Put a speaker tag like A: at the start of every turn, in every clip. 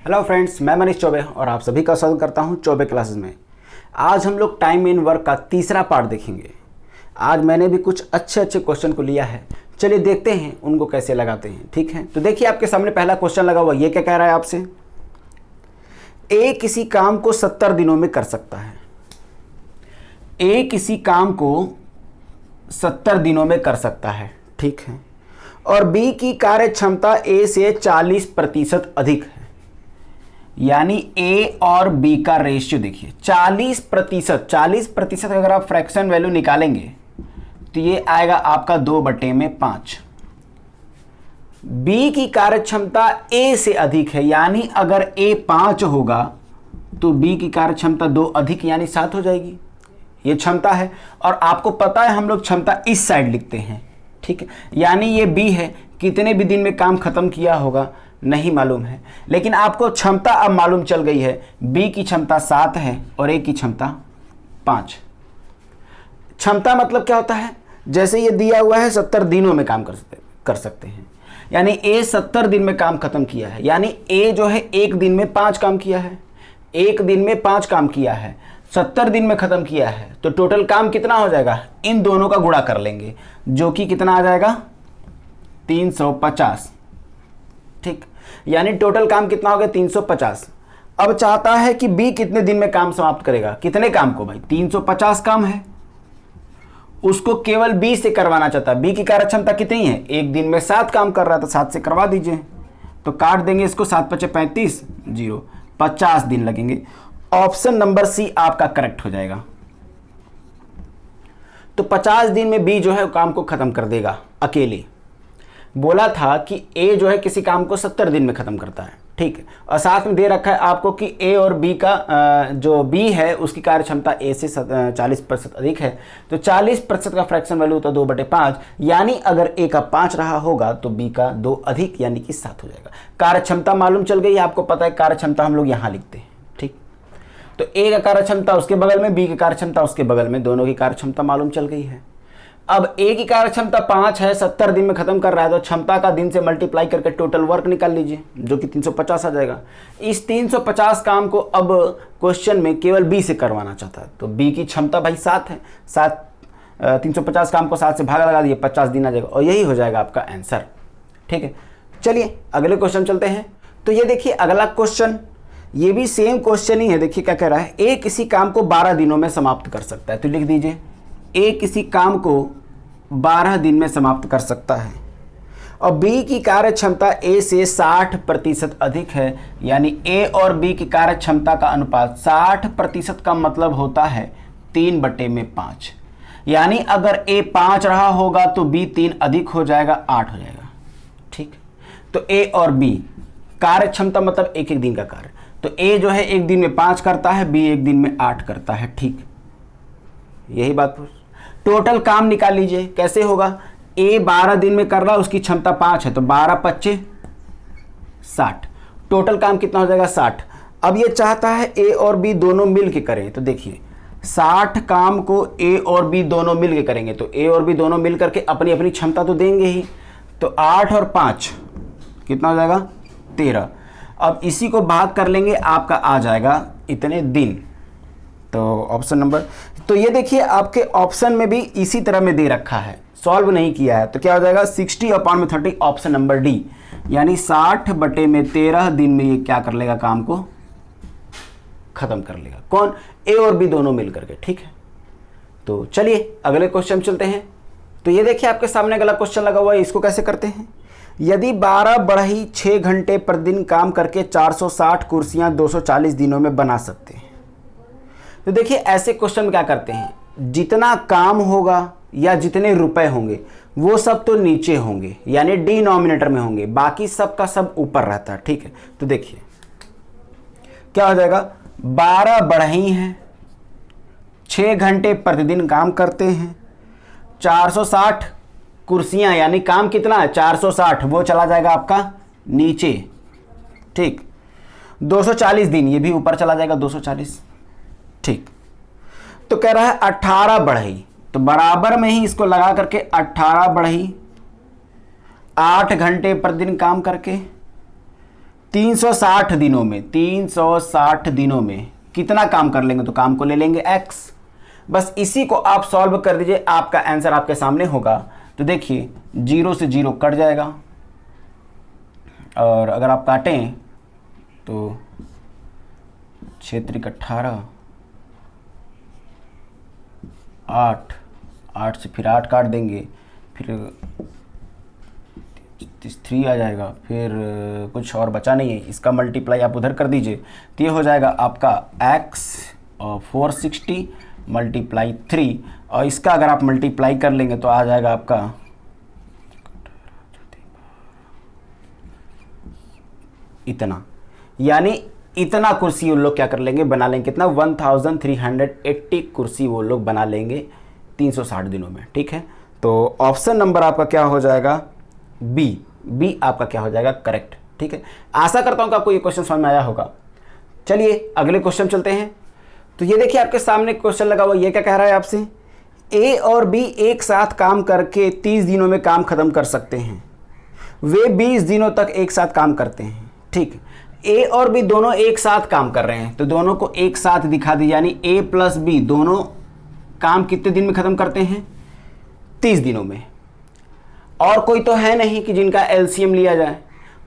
A: Hello friends, मैं मनीष चौबे और आप सभी का स्वागत करता हूं चौबे क्लासेस में। आज हम लोग टाइम इन वर्क का तीसरा पार्ट देखेंगे। आज मैंने भी कुछ अच्छे क्वेश्चन को लिया है, चलिए देखते हैं उनको कैसे लगाते हैं। ठीक है, तो देखिए आपके सामने पहला क्वेश्चन लगा हुआ। ये क्या कह रहा है आपसे? ए किसी काम को 70 दिनों में कर सकता है। ए किसी काम को 70 दिनों में कर सकता है, ठीक है, और बी की कार्य क्षमता ए से 40% अधिक है। यानी ए और बी का रेशियो देखिए 40%। अगर आप फ्रैक्शन वैल्यू निकालेंगे तो ये आएगा आपका 2/5। बी की कार्य क्षमता ए से अधिक है, यानी अगर ए 5 होगा तो बी की कार्य क्षमता 2 अधिक यानी 7 हो जाएगी। ये क्षमता है और आपको पता है हम लोग क्षमता इस साइड लिखते हैं, ठीक है। यानी ये बी है, कितने भी दिन में काम खत्म किया होगा नहीं मालूम है, लेकिन आपको क्षमता अब मालूम चल गई है। बी की क्षमता 7 है और ए की क्षमता 5। क्षमता मतलब क्या होता है? जैसे ये दिया हुआ है 70 दिनों में काम कर सकते हैं, यानी ए 70 दिन में काम खत्म किया है। यानी ए जो है एक दिन में 5 काम किया है, एक दिन में 5 काम किया है, 70 दिन में खत्म किया है। तो टोटल काम कितना हो जाएगा? इन दोनों का गुणा कर लेंगे, जो कि कितना आ जाएगा? 350। ठीक, यानी टोटल काम कितना हो गया? 350। अब चाहता है कि बी कितने दिन में काम समाप्त करेगा। कितने काम को भाई? 350 काम है, उसको केवल बी से करवाना चाहता है। बी की कार्य क्षमता कितनी है? एक दिन में 7 काम कर रहा था, 7 से करवा दीजिए। तो काट देंगे इसको, 7 × 5 = 35, 0, 50 दिन लगेंगे। ऑप्शन नंबर सी आपका करेक्ट हो जाएगा। तो 50 दिन में बी जो है काम को खत्म कर देगा अकेले। बोला था कि ए जो है किसी काम को 70 दिन में खत्म करता है, ठीक है, और साथ में दे रखा है आपको कि ए और बी का जो बी है उसकी कार्य क्षमता ए से 40% अधिक है। तो 40% का फ्रैक्शन वैल्यू होता है 2/5, यानी अगर ए का 5 रहा होगा तो बी का 2 अधिक यानी कि 7 हो जाएगा। कार्य क्षमता मालूम चल गई, आपको पता है कार्य क्षमता हम लोग यहाँ लिखते हैं, ठीक। तो ए का कार्य क्षमता उसके बगल में, बी की कार्य क्षमता उसके बगल में, दोनों की कार्य क्षमता मालूम चल गई है। अब ए की कार्य क्षमता 5 है, 70 दिन में खत्म कर रहा है, तो क्षमता का दिन से मल्टीप्लाई करके टोटल वर्क निकाल लीजिए, जो कि 350 आ जाएगा। इस 350 काम को अब क्वेश्चन में केवल बी से करवाना चाहता है, तो बी की क्षमता भाई 7 है। 350 काम को 7 से भागा लगा दिए, 50 दिन आ जाएगा, और यही हो जाएगा आपका आंसर, ठीक है। चलिए अगले क्वेश्चन चलते हैं। तो ये देखिए अगला क्वेश्चन, ये भी सेम क्वेश्चन ही है। देखिए क्या कह रहा है? ए किसी काम को 12 दिनों में समाप्त कर सकता है। तो लिख दीजिए ए किसी काम को 12 दिन में समाप्त कर सकता है, और बी की कार्य क्षमता ए से 60% अधिक है। यानी ए और बी की कार्य क्षमता का अनुपात 60% का मतलब होता है 3/5। यानी अगर ए 5 रहा होगा तो बी 3 अधिक हो जाएगा, 8 हो जाएगा, ठीक। तो ए और बी कार्य क्षमता मतलब एक दिन का कार्य, तो ए जो है एक दिन में 5 करता है, बी एक दिन में 8 करता है, ठीक। यही बात टोटल काम निकाल लीजिए। कैसे होगा? ए 12 दिन में कर रहा है, उसकी क्षमता 5 है, तो 12 × 5 = 60। टोटल काम कितना हो जाएगा? 60। अब ये चाहता है ए और बी दोनों मिल के करें, तो देखिए 60 काम को ए और बी दोनों मिल के करेंगे, तो ए और बी दोनों मिल करके अपनी अपनी क्षमता तो देंगे ही। तो 8 और 5 कितना हो जाएगा? 13। अब इसी को भाग कर लेंगे, आपका आ जाएगा इतने दिन। तो ऑप्शन नंबर, तो ये देखिए आपके ऑप्शन में भी इसी तरह में दे रखा है, सॉल्व नहीं किया है, तो क्या हो जाएगा? 60/30, ऑप्शन नंबर डी। यानी 60/13 दिन में ये क्या कर लेगा? काम को खत्म कर लेगा। कौन? ए और बी दोनों मिल करके, ठीक है। तो चलिए अगले क्वेश्चन चलते हैं। तो ये देखिए आपके सामने अगला क्वेश्चन लगा हुआ है, इसको कैसे करते हैं? यदि 12 बढ़ई 6 घंटे प्रतिदिन काम करके 460 कुर्सियां 240 दिनों में बना सकते हैं। तो देखिए ऐसे क्वेश्चन में क्या करते हैं, जितना काम होगा या जितने रुपए होंगे वो सब तो नीचे होंगे, यानी डिनोमिनेटर में होंगे, बाकी सब का सब ऊपर रहता है, ठीक है। तो देखिए क्या हो जाएगा? 12 बढ़ई हैं, 6 घंटे प्रतिदिन काम करते हैं, 460 कुर्सियां, यानी काम कितना है? 460, वो चला जाएगा आपका नीचे, ठीक। 240 दिन, ये भी ऊपर चला जाएगा 240, ठीक। तो कह रहा है 18 बढ़ई, तो बराबर में ही इसको लगा करके 18 बढ़ई 8 घंटे प्रतिदिन काम करके 360 दिनों में, 360 दिनों में कितना काम कर लेंगे, तो काम को ले लेंगे x। बस इसी को आप सॉल्व कर दीजिए, आपका आंसर आपके सामने होगा। तो देखिए 0 से 0 कट जाएगा, और अगर आप काटें तो 6 × 18, 8 से फिर 8 काट देंगे, फिर 3 आ जाएगा, फिर कुछ और बचा नहीं है, इसका मल्टीप्लाई आप उधर कर दीजिए, तो ये हो जाएगा आपका x और 460 × 3, और इसका अगर आप मल्टीप्लाई कर लेंगे तो आ जाएगा आपका इतना, यानी इतना कुर्सी वो लोग क्या कर लेंगे, बना लेंगे। कितना? 1380 कुर्सी वो लोग बना लेंगे 360 दिनों में। ठीक है, तो ऑप्शन नंबर आपका क्या हो जाएगा? बी आपका क्या हो जाएगा? करेक्ट। ठीक है, आशा करता हूं कि आपको ये क्वेश्चन समझ में आया होगा। चलिए अगले क्वेश्चन चलते हैं। तो ये देखिए आपके सामने क्वेश्चन लगा हुआ, ये क्या कह रहा है आपसे? ए और बी एक साथ काम करके 30 दिनों में काम खत्म कर सकते हैं। वे 20 दिनों तक एक साथ काम करते हैं। ठीक, ए और बी दोनों एक साथ काम कर रहे हैं, तो दोनों को एक साथ दिखा दी, यानी ए प्लस बी दोनों काम कितने दिन में खत्म करते हैं? 30 दिनों में। और कोई तो है नहीं कि जिनका एलसीएम लिया जाए,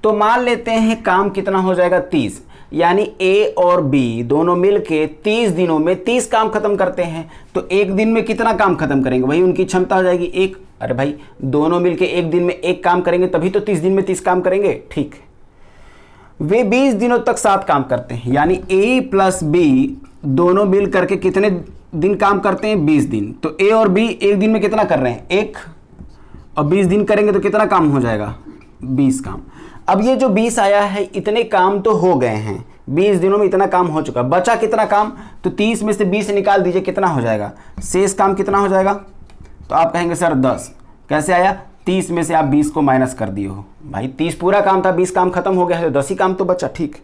A: तो मान लेते हैं काम कितना हो जाएगा? 30, यानी ए और बी दोनों मिलके 30 दिनों में 30 काम खत्म करते हैं। तो एक दिन में कितना काम खत्म करेंगे? वही उनकी क्षमता हो जाएगी 1। अरे भाई, दोनों मिलके एक दिन में 1 काम करेंगे, तभी तो 30 दिन में 30 काम करेंगे। ठीक, वे 20 दिनों तक साथ काम करते हैं, यानी ए प्लस बी दोनों मिल करके कितने दिन काम करते हैं? 20 दिन। तो ए और बी एक दिन में कितना कर रहे हैं? 1, और 20 दिन करेंगे तो कितना काम हो जाएगा? 20 काम। अब ये जो 20 आया है, इतने काम तो हो गए हैं, 20 दिनों में इतना काम हो चुका। बचा कितना काम? तो 30 में से 20 निकाल दीजिए, कितना हो जाएगा? शेष काम कितना हो जाएगा? तो आप कहेंगे सर 10। कैसे आया? 30 में से आप 20 को माइनस कर दिए हो। भाई 30 पूरा काम था, 20 काम खत्म हो गया है, तो 10 ही काम तो बचा। ठीक,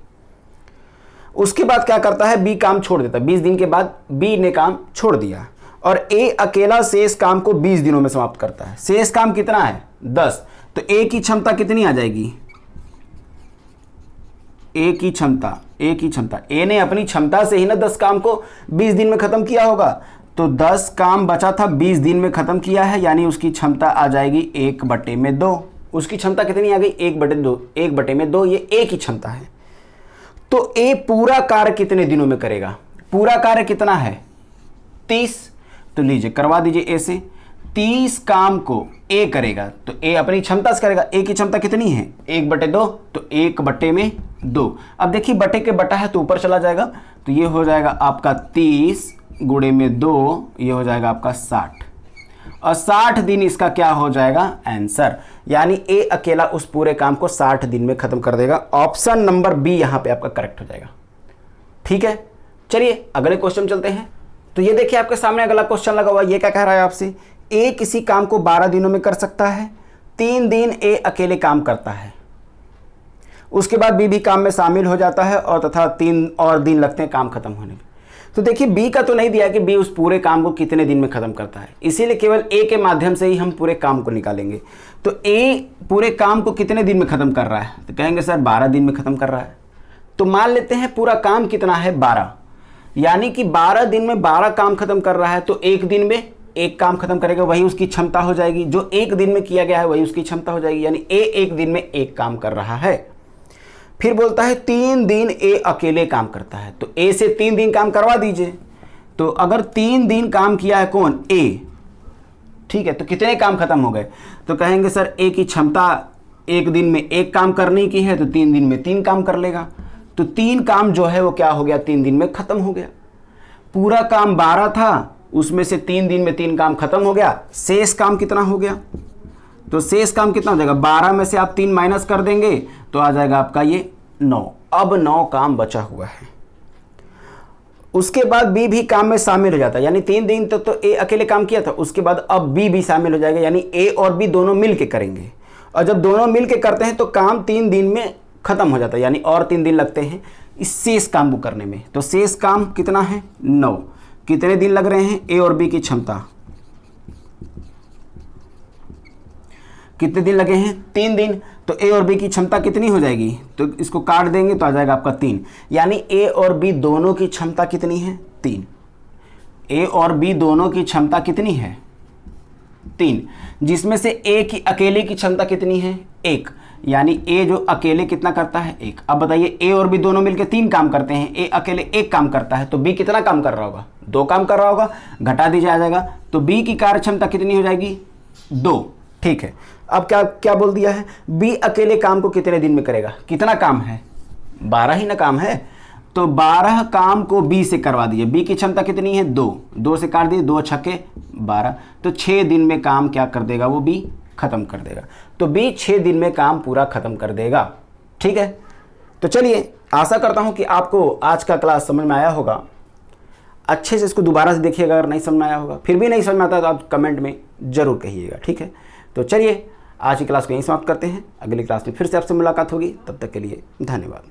A: उसके बाद क्या करता है? बी काम छोड़ देता है। 20 दिन के बाद बी ने काम छोड़ दिया, और ए अकेला शेष काम को 20 दिनों में समाप्त करता है। शेष काम कितना है? 10। तो ए की क्षमता कितनी आ जाएगी? ए की क्षमता ए ने अपनी क्षमता से ही ना 10 काम को 20 दिन में खत्म किया होगा। तो 10 काम बचा था, 20 दिन में खत्म किया है, यानी उसकी क्षमता आ जाएगी 1/2। उसकी क्षमता कितनी आ गई? 1/2। 1/2 ये ए की क्षमता है। तो ए पूरा कार्य कितने दिनों में करेगा? पूरा कार्य कितना है? 30। तो लीजिए करवा दीजिए ए से। 30 काम को ए करेगा, तो ए अपनी क्षमता से करेगा। ए की क्षमता कितनी है? 1/2, तो 1/2। अब देखिए बटे के बटा है तो ऊपर चला जाएगा, तो ये हो जाएगा आपका 30 × 2, ये हो जाएगा आपका 60। और 60 दिन इसका क्या हो जाएगा? आंसर। यानी ए अकेला उस पूरे काम को 60 दिन में खत्म कर देगा। ऑप्शन नंबर बी यहां पे आपका करेक्ट हो जाएगा। ठीक है, चलिए अगले क्वेश्चन चलते हैं। तो ये देखिए आपके सामने अगला क्वेश्चन लगा हुआ, ये क्या कह रहा है आपसे? ए किसी काम को 12 दिनों में कर सकता है। 3 दिन ए अकेले काम करता है, उसके बाद बी भी काम में शामिल हो जाता है, और तथा 3 और दिन लगते हैं काम खत्म होने में। तो देखिए बी का तो नहीं दिया कि बी उस पूरे काम को कितने दिन में खत्म करता है, इसीलिए केवल ए के माध्यम से ही हम पूरे काम को निकालेंगे। तो ए पूरे काम को कितने दिन में खत्म कर रहा है? तो कहेंगे सर 12 दिन में खत्म कर रहा है। तो मान लेते हैं पूरा काम कितना है? 12, यानी कि 12 दिन में 12 काम खत्म कर रहा है, तो एक दिन में 1 काम खत्म करेगा, वही उसकी क्षमता हो जाएगी। जो एक दिन में किया गया है वही उसकी क्षमता हो जाएगी, यानी ए एक दिन में 1 काम कर रहा है। फिर बोलता है 3 दिन ए अकेले काम करता है, तो ए से 3 दिन काम करवा दीजिए। तो अगर 3 दिन काम किया है कौन? ए। ठीक है, तो कितने काम खत्म हो गए? तो कहेंगे सर ए की क्षमता एक दिन में 1 काम करने की है, तो 3 दिन में 3 काम कर लेगा। तो 3 काम जो है वो क्या हो गया? 3 दिन में खत्म हो गया। पूरा काम 12 था, उसमें से 3 दिन में 3 काम खत्म हो गया। शेष काम कितना हो गया? तो शेष काम कितना हो जाएगा? 12 में से आप 3 माइनस कर देंगे तो आ जाएगा आपका ये 9। अब 9 काम बचा हुआ है। उसके बाद बी भी काम में शामिल हो जाता है, यानी 3 दिन तक तो ए अकेले काम किया था, उसके बाद अब बी भी शामिल हो जाएगा, यानी ए और बी दोनों मिल के करेंगे। और जब दोनों मिल के करते हैं तो काम 3 दिन में खत्म हो जाता है, यानी और 3 दिन लगते हैं इस शेष काम को करने में। तो शेष काम कितना है? 9। कितने दिन लग रहे हैं? ए और बी की क्षमता कितने दिन लगे हैं? 3 दिन। तो ए और बी की क्षमता कितनी हो जाएगी? तो इसको काट देंगे तो आ जाएगा आपका 3, यानी ए और बी दोनों की क्षमता कितनी है? 3। ए और बी दोनों की क्षमता कितनी है? 3, जिसमें से ए की अकेले की क्षमता कितनी है? 1, यानी ए जो अकेले कितना करता है? 1। अब बताइए, ए और बी दोनों मिलकर 3 काम करते हैं, ए अकेले 1 काम करता है, तो बी कितना काम कर रहा होगा? 2 काम कर रहा होगा, घटा दीजिए आ जाएगा। तो बी की कार्य क्षमता कितनी हो जाएगी? 2। ठीक है, अब क्या क्या बोल दिया है? बी अकेले काम को कितने दिन में करेगा? कितना काम है? 12 ही ना काम है, तो 12 काम को बी से करवा दीजिए। बी की क्षमता कितनी है? 2, 2 से काट दिए, 2 छक्के 12, तो 6 दिन में काम क्या कर देगा? वो बी खत्म कर देगा। तो बी 6 दिन में काम पूरा खत्म कर देगा। ठीक है, तो चलिए, आशा करता हूं कि आपको आज का क्लास समझ में आया होगा। अच्छे से इसको दोबारा से देखिएगा, अगर नहीं समझ में आया होगा, फिर भी नहीं समझ में आता तो आप कमेंट में ज़रूर कहिएगा। ठीक है, तो चलिए आज की क्लास को यहीं समाप्त करते हैं। अगली क्लास में फिर से आपसे मुलाकात होगी, तब तक के लिए धन्यवाद।